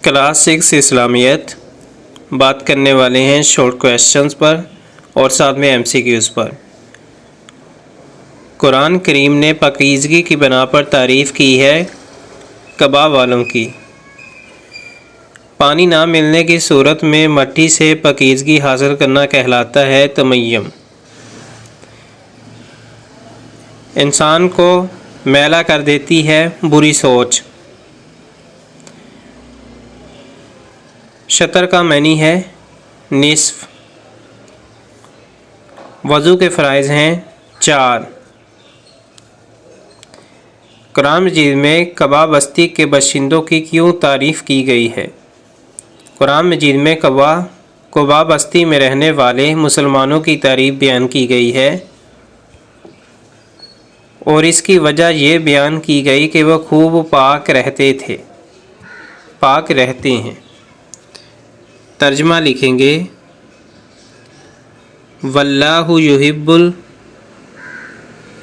Class 6 اسلامیت بات کرنے والے ہیں شارٹ کویسچنز پر اور ساتھ میں MCQs پر۔ قرآن کریم نے پاکیزگی کی بنا پر تعریف کی ہے کباب والوں کی۔ پانی نہ ملنے کی صورت میں مٹی سے پاکیزگی حاصل کرنا کہلاتا ہے تمیم۔ انسان کو میلا کر دیتی ہے بری سوچ۔ شطر کا معنی ہے نصف۔ وضو کے فرائض ہیں 4۔ قرآن مجید میں قبا بستی کے باشندوں کی کیوں تعریف کی گئی ہے؟ قرآن مجید میں قبا بستی میں رہنے والے مسلمانوں کی تعریف بیان کی گئی ہے اور اس کی وجہ یہ بیان کی گئی کہ وہ خوب پاک رہتے ہیں۔ ترجمہ لکھیں گے، واللہ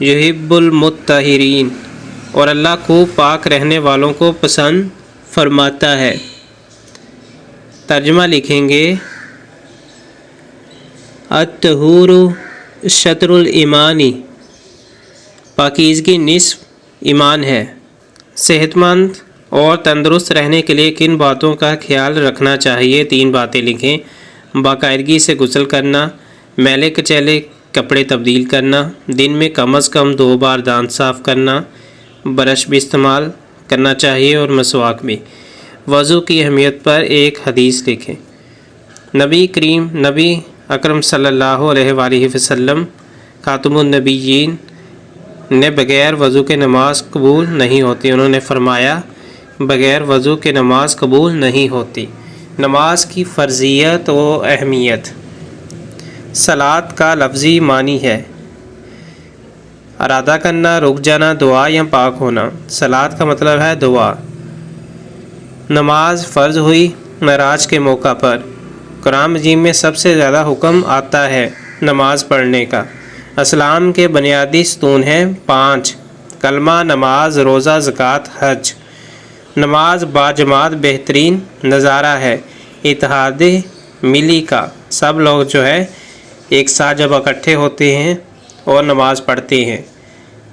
یحب المطہرین، اور اللہ خوب پاک رہنے والوں کو پسند فرماتا ہے۔ ترجمہ لکھیں گے، الطہور شطر الایمان، پاکیزگی نصف ایمان ہے۔ صحت مند اور تندرست رہنے کے لیے کن باتوں کا خیال رکھنا چاہیے؟ 3 باتیں لکھیں۔ باقاعدگی سے غسل کرنا، میلے کچیلے کپڑے تبدیل کرنا، دن میں کم از کم 2 بار دانت صاف کرنا، برش بھی استعمال کرنا چاہیے اور مسواک بھی۔ وضو کی اہمیت پر ایک حدیث لکھیں۔ نبی اکرم صلی اللہ علیہ وآلہ وسلم خاتم النبیین نے بغیر وضو کے نماز قبول نہیں ہوتی۔ انہوں نے فرمایا بغیر وضو کے نماز قبول نہیں ہوتی۔ نماز کی فرضیت و اہمیت۔ صلاۃ کا لفظی معنی ہے ارادہ کرنا، رک جانا، دعا یا پاک ہونا۔ صلاۃ کا مطلب ہے دعا۔ نماز فرض ہوئی معراج کے موقع پر۔ قرآن مجید میں سب سے زیادہ حکم آتا ہے نماز پڑھنے کا۔ اسلام کے بنیادی ستون ہیں 5: کلمہ، نماز، روزہ، زکوٰۃ، حج۔ نماز باجماعت بہترین نظارہ ہے اتحاد ملی کا۔ سب لوگ ایک ساتھ جب اکٹھے ہوتے ہیں اور نماز پڑھتے ہیں۔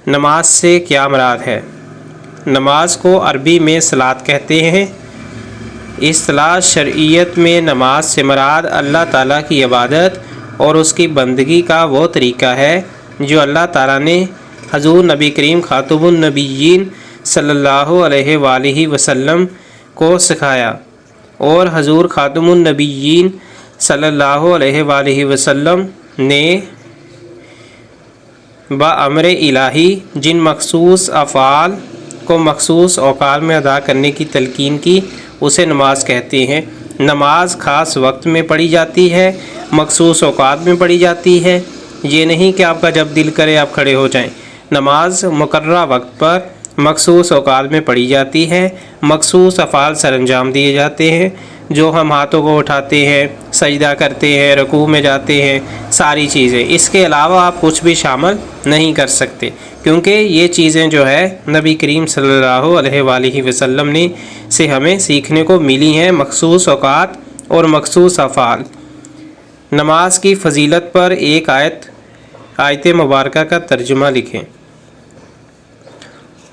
نماز سے کیا مراد ہے؟ نماز کو عربی میں صلاۃ کہتے ہیں۔ اصطلاح شرعیت میں نماز سے مراد اللہ تعالیٰ کی عبادت اور اس کی بندگی کا وہ طریقہ ہے جو اللہ تعالیٰ نے حضور نبی کریم خاتم النبیین صلی اللہ علیہ وآلہ وسلم کو سکھایا، اور حضور خاتم النبیین صلی اللہ علیہ وآلہ وسلم نے بامر الہی جن مخصوص افعال کو مخصوص اوقات میں ادا کرنے کی تلقین کی، اسے نماز کہتے ہیں۔ نماز خاص وقت میں پڑھی جاتی ہے، مخصوص اوقات میں پڑھی جاتی ہے۔ یہ نہیں کہ آپ کا جب دل کرے آپ کھڑے ہو جائیں۔ نماز مقررہ وقت پر مخصوص اوقات میں پڑھی جاتی ہے، مخصوص افعال سر انجام دیے جاتے ہیں، جو ہم ہاتھوں کو اٹھاتے ہیں، سجدہ کرتے ہیں، رکوع میں جاتے ہیں، ساری چیزیں۔ اس کے علاوہ آپ کچھ بھی شامل نہیں کر سکتے، کیونکہ یہ چیزیں نبی کریم صلی اللہ علیہ وآلہ وسلم نے سے ہمیں سیکھنے کو ملی ہیں، مخصوص اوقات اور مخصوص افعال۔ نماز کی فضیلت پر ایک آیت مبارکہ کا ترجمہ لکھیں۔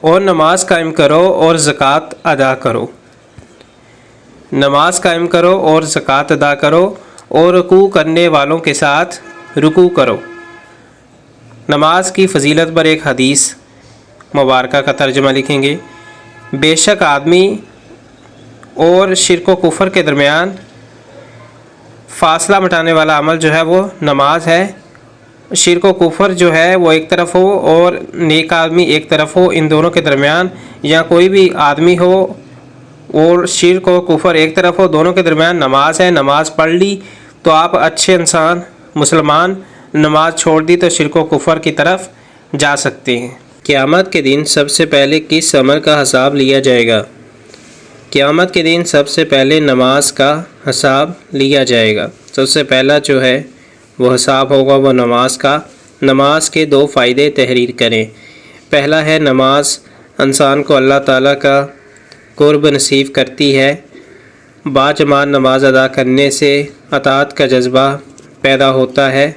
اور نماز قائم کرو اور زکوٰۃ ادا کرو۔ نماز قائم کرو اور زکوٰۃ ادا کرو اور رکوع کرنے والوں کے ساتھ رکوع کرو۔ نماز کی فضیلت پر ایک حدیث مبارکہ کا ترجمہ لکھیں گے۔ بے شک آدمی اور شرک و کفر کے درمیان فاصلہ مٹانے والا عمل وہ نماز ہے۔ شرک و کفر وہ ایک طرف ہو اور نیک آدمی ایک طرف ہو، ان دونوں کے درمیان، یا کوئی بھی آدمی ہو اور شرک و کفر ایک طرف ہو، دونوں کے درمیان نماز ہے۔ نماز پڑھ لی تو آپ اچھے انسان مسلمان، نماز چھوڑ دی تو شرک و کفر کی طرف جا سکتے ہیں۔ قیامت کے دن سب سے پہلے کس عمل کا حساب لیا جائے گا؟ قیامت کے دن سب سے پہلے نماز کا حساب لیا جائے گا۔ سب سے پہلا وہ حساب ہوگا وہ نماز کا۔ نماز کے 2 فائدے تحریر کریں۔ پہلا ہے نماز انسان کو اللہ تعالیٰ کا قرب نصیب کرتی ہے باجماعت نماز ادا کرنے سے اطاعت کا جذبہ پیدا ہوتا ہے